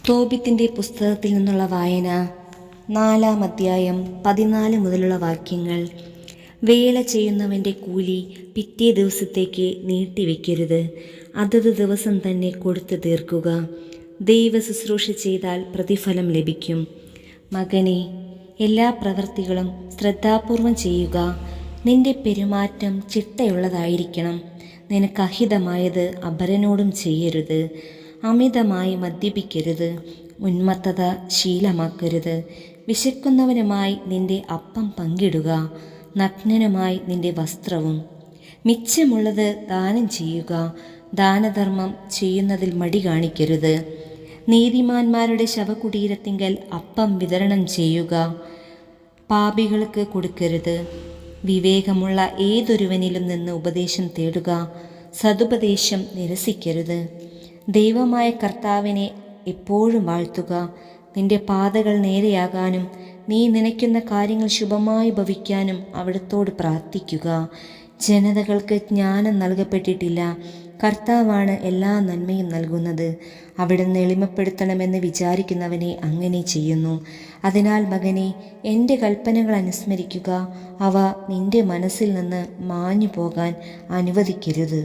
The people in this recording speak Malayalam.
തോബിത്തിൻ്റെ പുസ്തകത്തിൽ നിന്നുള്ള വായന 4-ാം അധ്യായം 14 മുതലുള്ള വാക്യങ്ങൾ. വേല ചെയ്യുന്നവൻ്റെ കൂലി പിറ്റേ ദിവസത്തേക്ക് നീട്ടിവെക്കരുത്, അതത് ദിവസം തന്നെ കൊടുത്തു തീർക്കുക. ദൈവ ശുശ്രൂഷ ചെയ്താൽ പ്രതിഫലം ലഭിക്കും. മകനെ, എല്ലാ പ്രവൃത്തികളും ശ്രദ്ധാപൂർവം ചെയ്യുക. നിന്റെ പെരുമാറ്റം ചിട്ടയുള്ളതായിരിക്കണം. നിനക്ക് അഹിതമായത് അപരനോടും ചെയ്യരുത്. അമിതമായി മദ്യപിക്കരുത്. ഉന്മത്തത ശീലമാക്കരുത്. വിശക്കുന്നവനുമായി നിന്റെ അപ്പം പങ്കിടുക, നഗ്നനുമായി നിന്റെ വസ്ത്രവും. മിച്ചമുള്ളത് ദാനം ചെയ്യുക. ദാനധർമ്മം ചെയ്യുന്നതിൽ മടി കാണിക്കരുത്. നീതിമാന്മാരുടെ ശവകുടീരത്തിങ്കൽ അപ്പം വിതരണം ചെയ്യുക, പാപികൾക്ക് കൊടുക്കരുത്. വിവേകമുള്ള ഏതൊരുവനിലും നിന്ന് ഉപദേശം തേടുക, സതുപദേശം നിരസിക്കരുത്. ദൈവമായ കർത്താവിനെ എപ്പോഴും വാഴ്ത്തുക. നിന്റെ പാതകൾ നേരെയാകാനും നീ നനയ്ക്കുന്ന കാര്യങ്ങൾ ശുഭമായി ഭവിക്കാനും അവിടുത്തോട് പ്രാർത്ഥിക്കുക. ജനതകൾക്ക് ജ്ഞാനം നൽകപ്പെട്ടിട്ടില്ല, കർത്താവാണ് എല്ലാ നന്മയും നൽകുന്നത്. അവിടുന്ന് എളിമപ്പെടുത്തണമെന്ന് വിചാരിക്കുന്നവനെ അങ്ങനെ ചെയ്യുന്നു. അതിനാൽ മകനെ, എൻ്റെ കൽപ്പനകൾ അനുസ്മരിക്കുക. അവ നിന്റെ മനസ്സിൽ നിന്ന് മാഞ്ഞു പോകാൻ അനുവദിക്കരുത്.